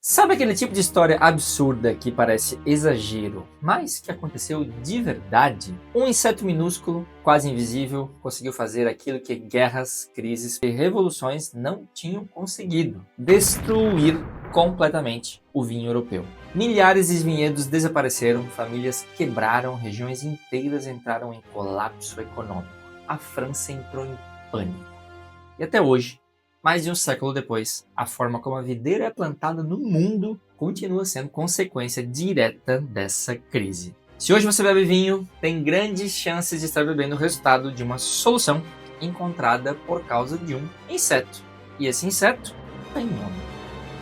Sabe aquele tipo de história absurda que parece exagero, mas que aconteceu de verdade? Um inseto minúsculo, quase invisível, conseguiu fazer aquilo que guerras, crises e revoluções não tinham conseguido: destruir completamente o vinho europeu. Milhares de vinhedos desapareceram, famílias quebraram, regiões inteiras entraram em colapso econômico. A França entrou em pânico. E até hoje, mais de um século depois, a forma como a videira é plantada no mundo continua sendo consequência direta dessa crise. Se hoje você bebe vinho, tem grandes chances de estar bebendo o resultado de uma solução encontrada por causa de um inseto. E esse inseto tem nome: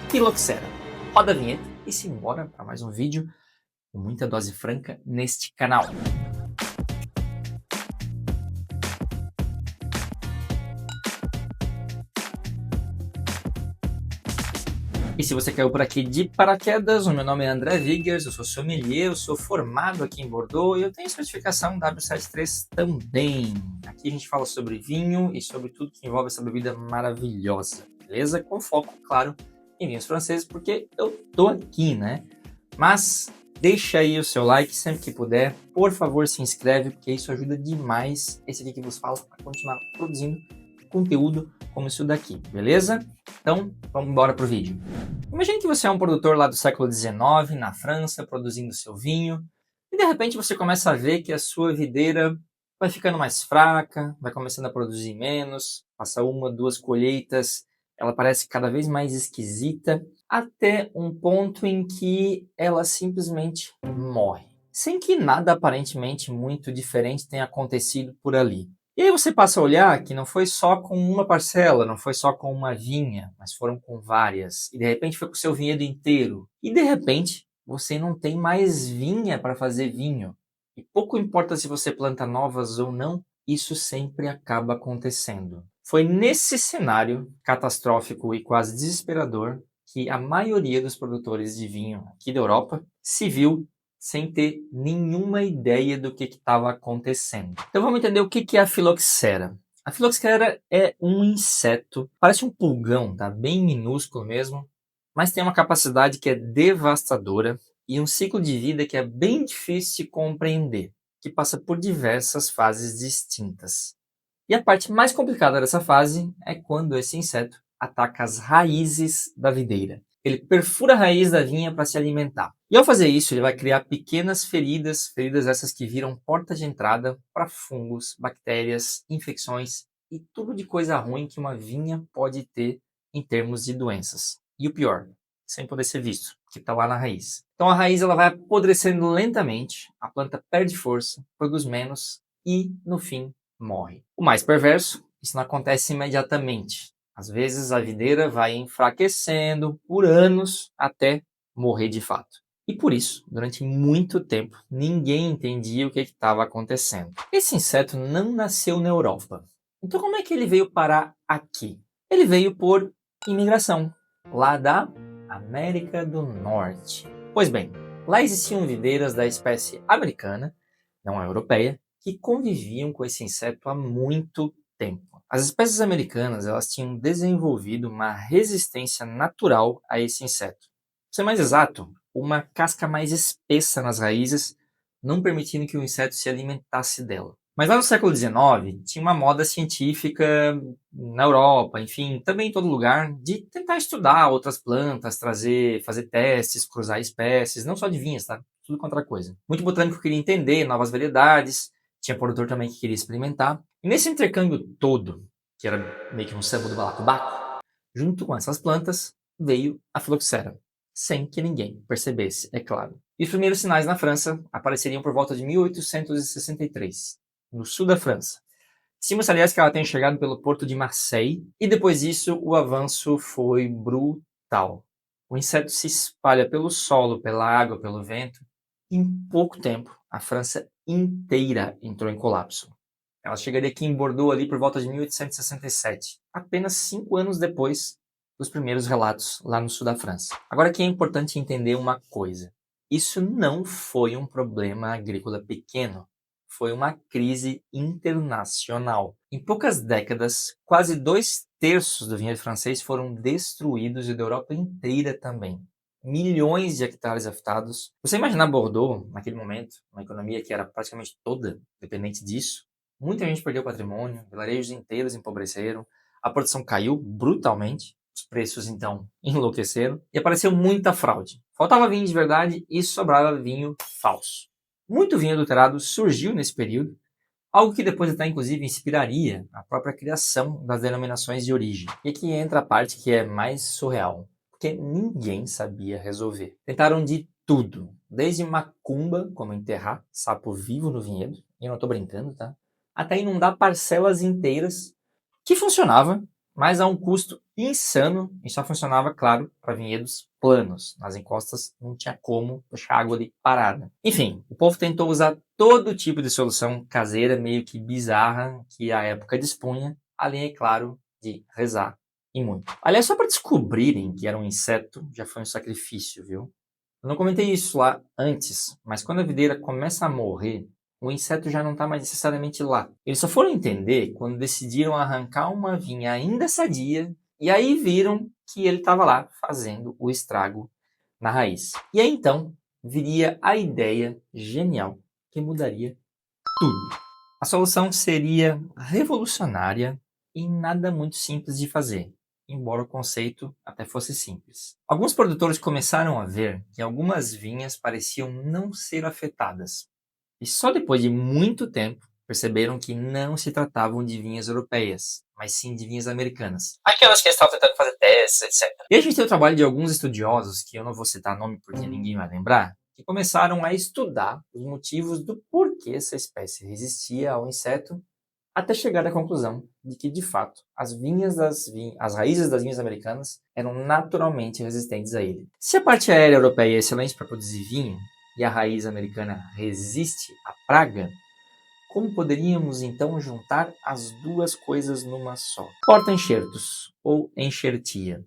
Filoxera. Roda a vinheta e simbora para mais um vídeo com muita dose franca neste canal. E se você caiu por aqui de paraquedas, o meu nome é André Vigers, eu sou sommelier, eu sou formado aqui em Bordeaux e eu tenho certificação W73 também. Aqui a gente fala sobre vinho e sobre tudo que envolve essa bebida maravilhosa, beleza? Com foco, claro, em vinhos franceses, porque eu tô aqui, né? Mas deixa aí o seu like sempre que puder, por favor se inscreve, porque isso ajuda demais esse aqui que vos fala a continuar produzindo conteúdo como isso daqui, beleza? Então, vamos embora pro vídeo. Imagine que você é um produtor lá do século XIX, na França, produzindo seu vinho, e de repente você começa a ver que a sua videira vai ficando mais fraca, vai começando a produzir menos, passa uma, duas colheitas, ela parece cada vez mais esquisita, até um ponto em que ela simplesmente morre, sem que nada aparentemente muito diferente tenha acontecido por ali. E aí você passa a olhar que não foi só com uma parcela, não foi só com uma vinha, mas foram com várias. E de repente foi com o seu vinhedo inteiro. E de repente você não tem mais vinha para fazer vinho. E pouco importa se você planta novas ou não, isso sempre acaba acontecendo. Foi nesse cenário catastrófico e quase desesperador que a maioria dos produtores de vinho aqui da Europa se viu sem ter nenhuma ideia do que estava acontecendo. Então vamos entender o que é a filoxera. A filoxera é um inseto, parece um pulgão, tá? Bem minúsculo mesmo, mas tem uma capacidade que é devastadora e um ciclo de vida que é bem difícil de compreender, que passa por diversas fases distintas. E a parte mais complicada dessa fase é quando esse inseto ataca as raízes da videira. Ele perfura a raiz da vinha para se alimentar. E ao fazer isso, ele vai criar pequenas feridas, feridas essas que viram porta de entrada para fungos, bactérias, infecções e tudo de coisa ruim que uma vinha pode ter em termos de doenças. E o pior, sem poder ser visto, que está lá na raiz. Então a raiz ela vai apodrecendo lentamente, a planta perde força, produz menos e, no fim, morre. O mais perverso, isso não acontece imediatamente. Às vezes a videira vai enfraquecendo por anos até morrer de fato. E por isso, durante muito tempo, ninguém entendia o que estava acontecendo. Esse inseto não nasceu na Europa. Então como é que ele veio parar aqui? Ele veio por imigração, lá da América do Norte. Pois bem, lá existiam videiras da espécie americana, não a europeia, que conviviam com esse inseto há muito tempo. As espécies americanas elas tinham desenvolvido uma resistência natural a esse inseto. Para ser mais exato, uma casca mais espessa nas raízes, não permitindo que o inseto se alimentasse dela. Mas lá no século XIX, tinha uma moda científica na Europa, enfim, também em todo lugar, de tentar estudar outras plantas, fazer testes, cruzar espécies, não só de vinhas, tá? Tudo contra coisa. Muito botânico queria entender novas variedades, tinha produtor também que queria experimentar. E nesse intercâmbio todo, que era meio que um samba do balacobaco, junto com essas plantas, veio a filoxera, sem que ninguém percebesse, é claro. E os primeiros sinais na França apareceriam por volta de 1863, no sul da França. Estima-se, aliás, que ela tenha chegado pelo porto de Marseille, e depois disso o avanço foi brutal. O inseto se espalha pelo solo, pela água, pelo vento. Em pouco tempo, a França inteira entrou em colapso. Ela chegaria aqui em Bordeaux ali por volta de 1867, apenas 5 anos depois dos primeiros relatos lá no sul da França. Agora aqui é importante entender uma coisa. Isso não foi um problema agrícola pequeno, foi uma crise internacional. Em poucas décadas, quase 2/3 do vinhedo francês foram destruídos e da Europa inteira também. milhões de hectares afetados. Você imaginar Bordeaux, naquele momento, uma economia que era praticamente toda dependente disso, muita gente perdeu patrimônio, vilarejos inteiros empobreceram, a produção caiu brutalmente, os preços então enlouqueceram e apareceu muita fraude. Faltava vinho de verdade e sobrava vinho falso. Muito vinho adulterado surgiu nesse período, algo que depois até inclusive inspiraria a própria criação das denominações de origem. E aqui entra a parte que é mais surreal, porque ninguém sabia resolver. Tentaram de tudo, desde macumba, como enterrar sapo vivo no vinhedo, e eu não estou brincando, tá? Até inundar parcelas inteiras, que funcionava, mas a um custo insano, e só funcionava, claro, para vinhedos planos. Nas encostas não tinha como deixar a água ali parada. Enfim, o povo tentou usar todo tipo de solução caseira, meio que bizarra, que a época dispunha, além, é claro, de rezar e muito. Aliás, só para descobrirem que era um inseto, já foi um sacrifício, viu? Eu não comentei isso lá antes, mas quando a videira começa a morrer, o inseto já não está mais necessariamente lá. Eles só foram entender quando decidiram arrancar uma vinha ainda sadia e aí viram que ele estava lá fazendo o estrago na raiz. E aí então viria a ideia genial que mudaria tudo. A solução seria revolucionária e nada muito simples de fazer, embora o conceito até fosse simples. Alguns produtores começaram a ver que algumas vinhas pareciam não ser afetadas, e só depois de muito tempo perceberam que não se tratavam de vinhas europeias, mas sim de vinhas americanas. Aquelas que eles estavam tentando fazer testes, etc. E a gente tem o trabalho de alguns estudiosos, que eu não vou citar nome porque ninguém vai lembrar, que começaram a estudar os motivos do porquê essa espécie resistia ao inseto, até chegar à conclusão de que, de fato, as raízes das vinhas americanas eram naturalmente resistentes a ele. Se a parte aérea europeia é excelente para produzir vinho, e a raiz americana resiste à praga, como poderíamos então juntar as duas coisas numa só? Porta-enxertos, ou enxertia.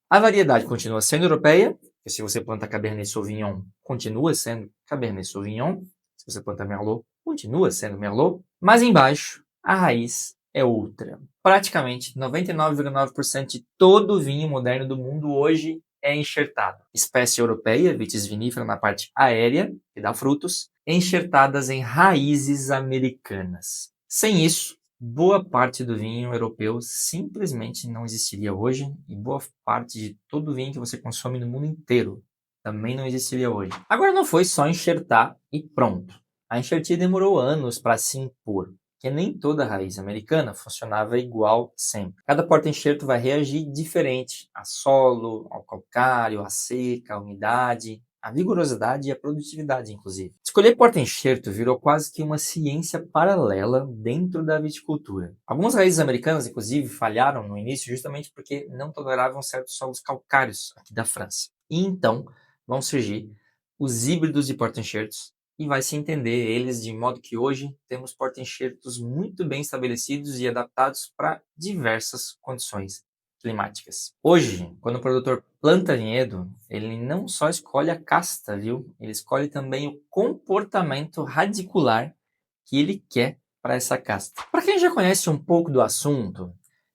A variedade continua sendo europeia, porque se você planta Cabernet Sauvignon, continua sendo Cabernet Sauvignon. Se você planta Merlot, continua sendo Merlot. Mas embaixo, a raiz é outra. Praticamente 99,9% de todo o vinho moderno do mundo hoje é enxertado. Espécie europeia, vitis vinifera na parte aérea, que dá frutos, enxertadas em raízes americanas. Sem isso, boa parte do vinho europeu simplesmente não existiria hoje e boa parte de todo o vinho que você consome no mundo inteiro também não existiria hoje. Agora não foi só enxertar e pronto. A enxertia demorou anos para se impor, porque nem toda raiz americana funcionava igual sempre. Cada porta-enxerto vai reagir diferente a solo, ao calcário, à seca, à umidade, a vigorosidade e a produtividade, inclusive. Escolher porta-enxerto virou quase que uma ciência paralela dentro da viticultura. Algumas raízes americanas, inclusive, falharam no início justamente porque não toleravam certos solos calcários aqui da França. E então vão surgir os híbridos de porta-enxertos e vai se entender eles de modo que hoje temos porta-enxertos muito bem estabelecidos e adaptados para diversas condições climáticas. Hoje, quando o produtor planta vinhedo, ele não só escolhe a casta, viu? Ele escolhe também o comportamento radicular que ele quer para essa casta. Para quem já conhece um pouco do assunto,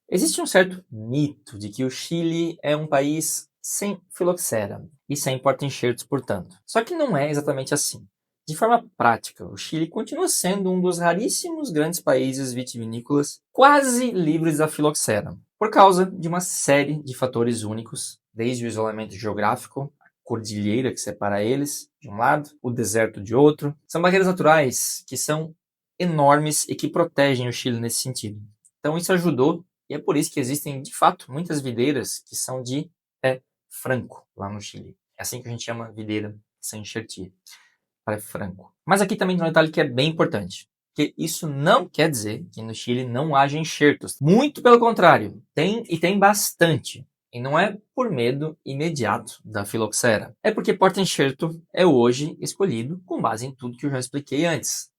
existe um certo mito de que o Chile é um país sem filoxera e sem porta-enxertos, portanto. Só que não é exatamente assim. De forma prática, o Chile continua sendo um dos raríssimos grandes países vitivinícolas quase livres da filoxera, por causa de uma série de fatores únicos, desde o isolamento geográfico, a cordilheira que separa eles de um lado, o deserto de outro. São barreiras naturais que são enormes e que protegem o Chile nesse sentido. Então isso ajudou, e é por isso que existem, de fato, muitas videiras que são de pé franco lá no Chile. É assim que a gente chama videira sem enxertia. Pé franco. Mas aqui também tem um detalhe que é bem importante. Que isso não quer dizer que no Chile não haja enxertos. Muito pelo contrário, tem bastante. E não é por medo imediato da filoxera. É porque porta-enxerto é hoje escolhido com base em tudo que eu já expliquei antes.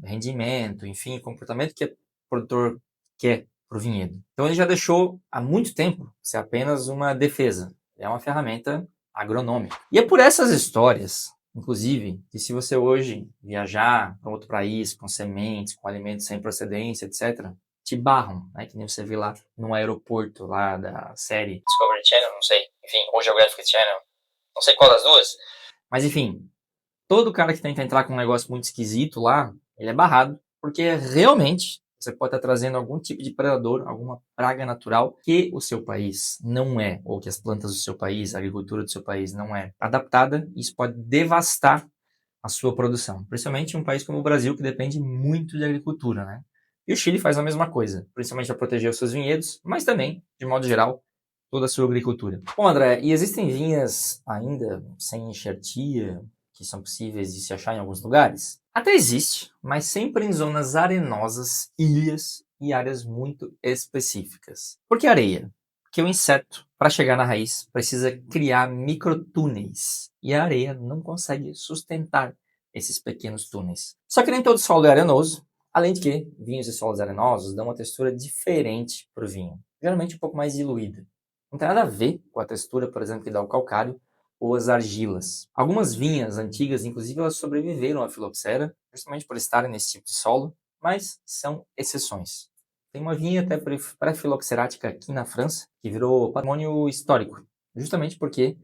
Rendimento, enfim, comportamento que o produtor quer para o vinhedo. Então ele já deixou há muito tempo ser apenas uma defesa. É uma ferramenta agronômica. E é por essas histórias, inclusive, que se você hoje viajar para outro país com sementes, com alimentos sem procedência, etc., te barram, né? Que nem você vê lá no aeroporto lá da série Discovery Channel, não sei. Enfim, ou Geographic Channel. Não sei qual das duas. Mas enfim, todo cara que tenta entrar com um negócio muito esquisito lá, ele é barrado, porque realmente você pode estar trazendo algum tipo de predador, alguma praga natural que o seu país não é, ou que as plantas do seu país, a agricultura do seu país não é adaptada, e isso pode devastar a sua produção. Principalmente em um país como o Brasil, que depende muito de agricultura, né? E o Chile faz a mesma coisa, principalmente para proteger os seus vinhedos, mas também, de modo geral, toda a sua agricultura. Bom, André, e existem vinhas ainda sem enxertia, que são possíveis de se achar em alguns lugares? Até existe, mas sempre em zonas arenosas, ilhas e áreas muito específicas. Por que areia? Porque o inseto, para chegar na raiz, precisa criar microtúneis. E a areia não consegue sustentar esses pequenos túneis. Só que nem todo solo é arenoso, além de que vinhos e solos arenosos dão uma textura diferente para o vinho, geralmente um pouco mais diluída. Não tem nada a ver com a textura, por exemplo, que dá o calcário ou as argilas. Algumas vinhas antigas, inclusive, elas sobreviveram à filoxera, justamente por estarem nesse tipo de solo, mas são exceções. Tem uma vinha até pré-filoxerática aqui na França, que virou patrimônio histórico, justamente porque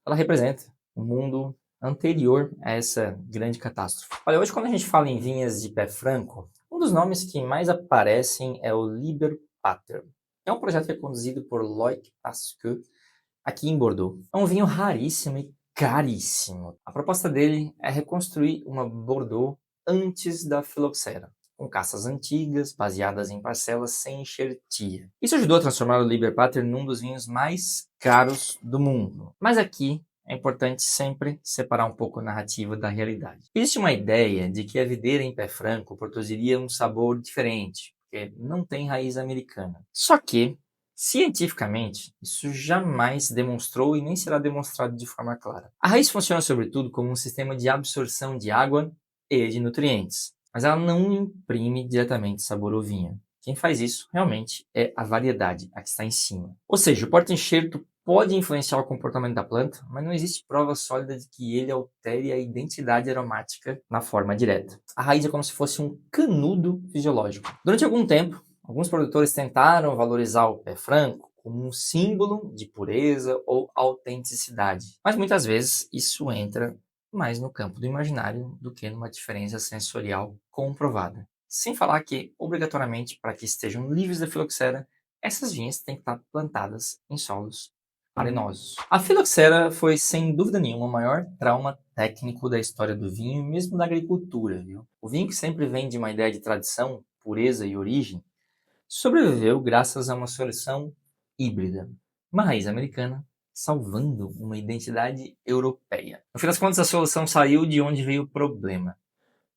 ela representa um mundo anterior a essa grande catástrofe. Olha, hoje quando a gente fala em vinhas de pé franco, um dos nomes que mais aparecem é o Liber Pater. É um projeto que é conduzido por Loïc Pasqueux, aqui em Bordeaux. É um vinho raríssimo e caríssimo. A proposta dele é reconstruir uma Bordeaux antes da filoxera, com caças antigas, baseadas em parcelas sem enxertia. Isso ajudou a transformar o Liber Pater num dos vinhos mais caros do mundo. Mas aqui é importante sempre separar um pouco a narrativa da realidade. Existe uma ideia de que a videira em pé franco produziria um sabor diferente, porque não tem raiz americana. Só que, cientificamente, isso jamais demonstrou e nem será demonstrado de forma clara. A raiz funciona sobretudo como um sistema de absorção de água e de nutrientes, mas ela não imprime diretamente sabor ao vinho. Quem faz isso realmente é a variedade, a que está em cima. Ou seja, o porta-enxerto pode influenciar o comportamento da planta, mas não existe prova sólida de que ele altere a identidade aromática na forma direta. A raiz é como se fosse um canudo fisiológico. Durante algum tempo, alguns produtores tentaram valorizar o pé franco como um símbolo de pureza ou autenticidade, mas muitas vezes isso entra mais no campo do imaginário do que numa diferença sensorial comprovada. Sem falar que, obrigatoriamente, para que estejam livres da filoxera, essas vinhas têm que estar plantadas em solos arenosos. A filoxera foi, sem dúvida nenhuma, o maior trauma técnico da história do vinho e mesmo da agricultura, viu? O vinho, que sempre vem de uma ideia de tradição, pureza e origem, sobreviveu graças a uma solução híbrida, uma raiz americana salvando uma identidade europeia. No fim das contas, a solução saiu de onde veio o problema.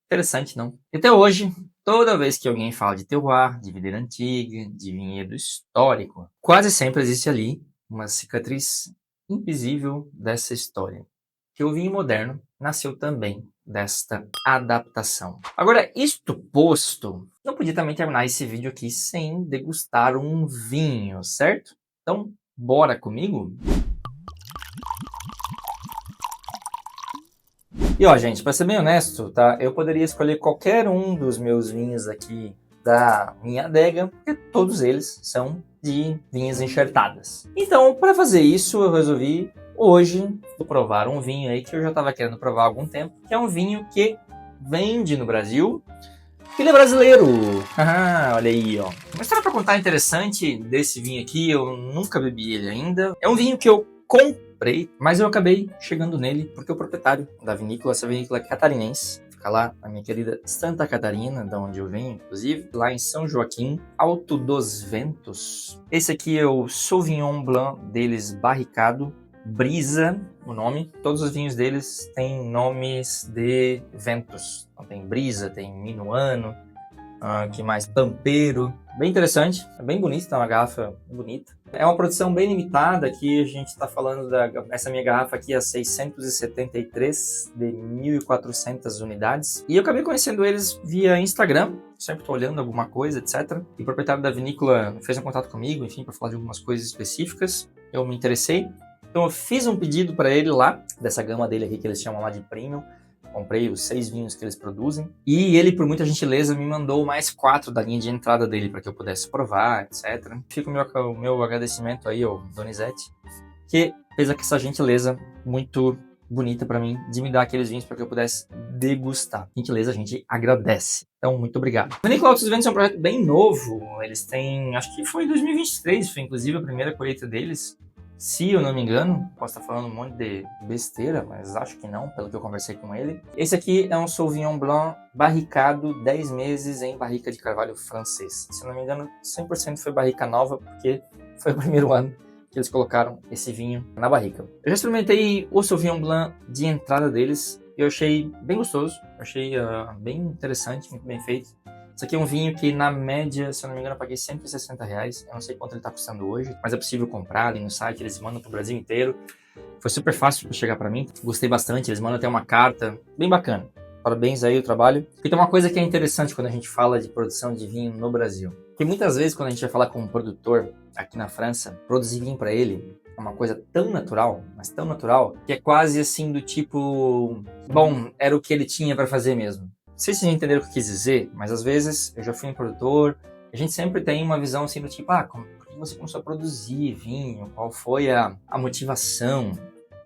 Interessante, não? E até hoje, toda vez que alguém fala de terroir, de videira antiga, de vinhedo histórico, quase sempre existe ali uma cicatriz invisível dessa história. Que o vinho moderno nasceu também desta adaptação. Agora, isto posto, não podia também terminar esse vídeo aqui sem degustar um vinho, certo? Então, bora comigo? E ó, gente, para ser bem honesto, tá? Eu poderia escolher qualquer um dos meus vinhos aqui da minha adega, porque todos eles são de vinhas enxertadas. Então, para fazer isso, eu resolvi hoje provar um vinho aí que eu já estava querendo provar há algum tempo, que é um vinho que vende no Brasil, que ele é brasileiro. Ah, olha aí, ó. Uma história para contar interessante desse vinho aqui, eu nunca bebi ele ainda. É um vinho que eu comprei, mas eu acabei chegando nele porque o proprietário da vinícola, essa vinícola catarinense, fica lá na minha querida Santa Catarina, da onde eu venho, inclusive, lá em São Joaquim, Alto dos Ventos. Esse aqui é o Sauvignon Blanc deles barricado, Brisa, o nome. Todos os vinhos deles têm nomes de ventos. Então, tem Brisa, tem Minuano, que mais? Pampeiro. Bem interessante, é bem bonito, tá uma garrafa bonita. É uma produção bem limitada, aqui a gente está falando dessa minha garrafa aqui a 673 de 1.400 unidades. E eu acabei conhecendo eles via Instagram, sempre estou olhando alguma coisa, etc. E o proprietário da vinícola fez um contato comigo, enfim, para falar de algumas coisas específicas. Eu me interessei. Então eu fiz um pedido para ele lá, dessa gama dele aqui que eles chamam lá de Premium. Comprei os 6 vinhos que eles produzem. E ele, por muita gentileza, me mandou mais 4 da linha de entrada dele para que eu pudesse provar, etc. Fica o meu agradecimento aí ao Donizete. que fez essa gentileza muito bonita para mim de me dar aqueles vinhos para que eu pudesse degustar. Gentileza, a gente agradece. Então, muito obrigado. O Vinícola Altos Ventos é um projeto bem novo. Eles têm, acho que foi em 2023, foi inclusive a primeira colheita deles. Se eu não me engano, posso estar falando um monte de besteira, mas acho que não, pelo que eu conversei com ele. Esse aqui é um Sauvignon Blanc barricado 10 meses em barrica de carvalho francês. Se eu não me engano, 100% foi barrica nova, porque foi o primeiro ano que eles colocaram esse vinho na barrica. Eu já experimentei o Sauvignon Blanc de entrada deles e eu achei bem gostoso, achei bem interessante, muito bem feito. Isso aqui é um vinho que, na média, se eu não me engano, eu paguei R$160. Eu não sei quanto ele está custando hoje, mas é possível comprar ali no site, eles mandam para o Brasil inteiro. Foi super fácil para chegar para mim, gostei bastante, eles mandam até uma carta, bem bacana. Parabéns aí o trabalho. E tem uma coisa que é interessante quando a gente fala de produção de vinho no Brasil. Que muitas vezes, quando a gente vai falar com um produtor aqui na França, produzir vinho para ele é uma coisa tão natural, mas tão natural, que é quase assim do tipo... Bom, era o que ele tinha para fazer mesmo. Não sei se vocês entenderam o que eu quis dizer, mas às vezes eu já fui um produtor, a gente sempre tem uma visão assim do tipo, por que você começou a produzir vinho? Qual foi a motivação?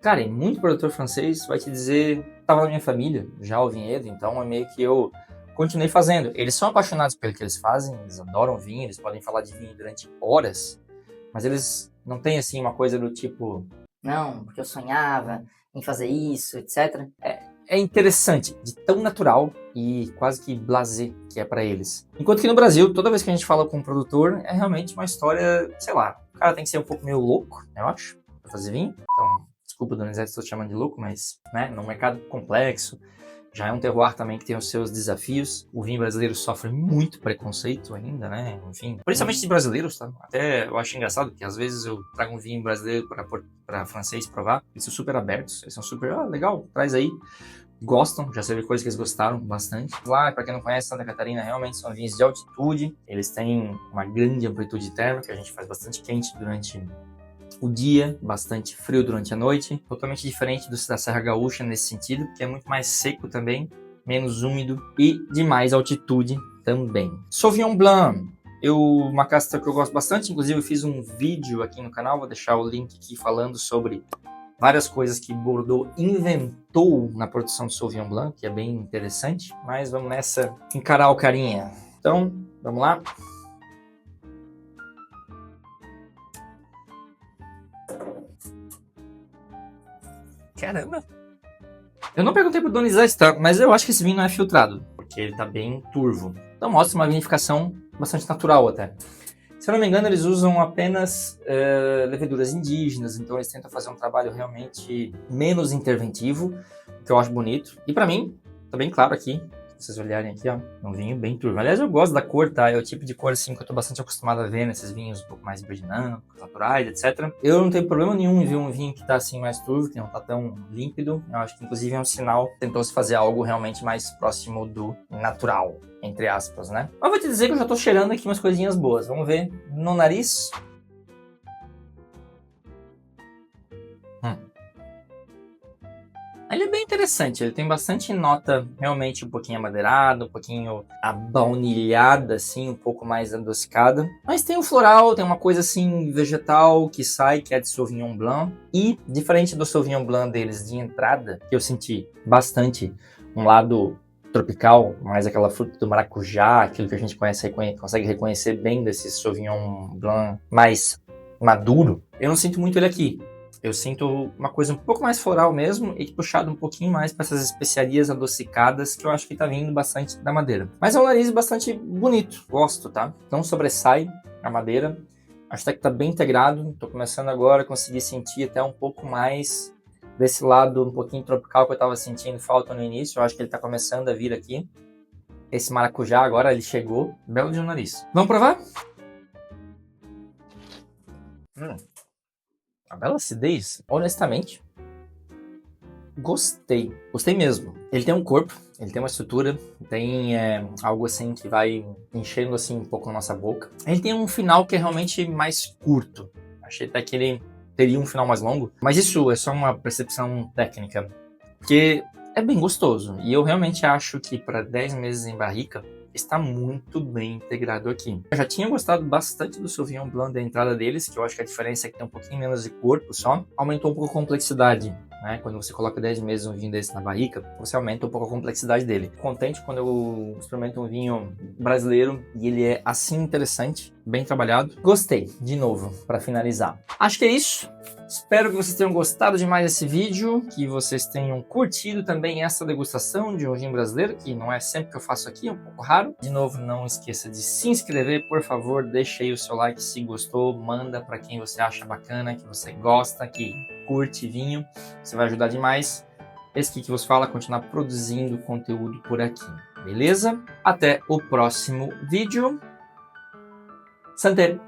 Cara, e muito produtor francês vai te dizer, estava na minha família, já o vinhedo, então é meio que eu continuei fazendo. Eles são apaixonados pelo que eles fazem, eles adoram vinho, eles podem falar de vinho durante horas, mas eles não têm assim uma coisa do tipo, não, porque eu sonhava em fazer isso, etc. É interessante, de tão natural e quase que blasé que é pra eles. Enquanto que no Brasil, toda vez que a gente fala com um produtor, é realmente uma história, sei lá, o cara tem que ser um pouco meio louco, eu acho, pra fazer vinho. Então, desculpa, Donizete, estou te chamando de louco, mas, né, num mercado complexo, já é um terroir também que tem os seus desafios. O vinho brasileiro sofre muito preconceito ainda, né? Enfim, principalmente de brasileiros, tá? Até eu acho engraçado que às vezes eu trago um vinho brasileiro para francês provar. Eles são super abertos, eles são super, legal, traz aí. Gostam, já sei coisas que eles gostaram bastante. Lá, para quem não conhece, Santa Catarina realmente são vinhos de altitude. Eles têm uma grande amplitude térmica, a gente faz bastante quente durante o dia, bastante frio durante a noite, totalmente diferente da Serra Gaúcha nesse sentido, que é muito mais seco também, menos úmido e de mais altitude também. Sauvignon Blanc, uma castra que eu gosto bastante, inclusive eu fiz um vídeo aqui no canal, vou deixar o link aqui falando sobre várias coisas que Bordeaux inventou na produção de Sauvignon Blanc, que é bem interessante, mas vamos nessa encarar o carinha. Então, vamos lá. Caramba! Eu não perguntei pro Donizete, tá? Mas eu acho que esse vinho não é filtrado, porque ele tá bem turvo. Então mostra uma vinificação bastante natural até. Se eu não me engano, eles usam apenas leveduras indígenas, então eles tentam fazer um trabalho realmente menos interventivo, que eu acho bonito. E pra mim, tá bem claro aqui, se vocês olharem aqui, ó, um vinho bem turvo. Aliás, eu gosto da cor, tá? É o tipo de cor assim que eu tô bastante acostumado a ver nesses vinhos um pouco mais virginancos, naturais, etc. Eu não tenho problema nenhum em ver um vinho que tá assim mais turvo, que não tá tão límpido. Eu acho que inclusive é um sinal que tentou-se fazer algo realmente mais próximo do natural, entre aspas, né? Mas vou te dizer que eu já tô cheirando aqui umas coisinhas boas. Vamos ver no nariz. Ele é bem interessante, ele tem bastante nota realmente um pouquinho amadeirada, um pouquinho abaunilhada, assim, um pouco mais adocicada. Mas tem o floral, tem uma coisa assim, vegetal que sai, que é de Sauvignon Blanc. E, diferente do Sauvignon Blanc deles de entrada, que eu senti bastante um lado tropical, mais aquela fruta do maracujá, aquilo que a gente consegue reconhecer bem desse Sauvignon Blanc mais maduro, eu não sinto muito ele aqui. Eu sinto uma coisa um pouco mais floral mesmo e puxado um pouquinho mais para essas especiarias adocicadas que eu acho que tá vindo bastante da madeira. Mas é um nariz bastante bonito, gosto, tá? Não sobressai a madeira. Acho até que tá bem integrado. Tô começando agora a conseguir sentir até um pouco mais desse lado um pouquinho tropical que eu tava sentindo falta no início. Eu acho que ele tá começando a vir aqui. Esse maracujá agora, ele chegou. Belo de um nariz. Vamos provar? Uma bela acidez, honestamente. Gostei mesmo. Ele tem um corpo, ele tem uma estrutura, tem algo assim que vai enchendo assim um pouco na nossa boca. Ele tem um final que é realmente mais curto. Achei até que ele teria um final mais longo, mas isso é só uma percepção técnica, porque é bem gostoso. E eu realmente acho que para 10 meses em barrica, está muito bem integrado aqui. Eu já tinha gostado bastante do Sauvignon Blanc, da entrada deles, que eu acho que a diferença é que tem um pouquinho menos de corpo só. Aumentou um pouco a complexidade, né? Quando você coloca 10 meses um vinho desse na barrica, você aumenta um pouco a complexidade dele. Contente quando eu experimento um vinho brasileiro e ele é assim interessante, bem trabalhado. Gostei, de novo, para finalizar. Acho que é isso. Espero que vocês tenham gostado demais desse vídeo, que vocês tenham curtido também essa degustação de um vinho brasileiro, que não é sempre que eu faço aqui, é um pouco raro. De novo, não esqueça de se inscrever, por favor, deixa aí o seu like se gostou, manda para quem você acha bacana, que você gosta, que curte vinho, você vai ajudar demais. Esse aqui que vos fala, continuar produzindo conteúdo por aqui, beleza? Até o próximo vídeo. Santé!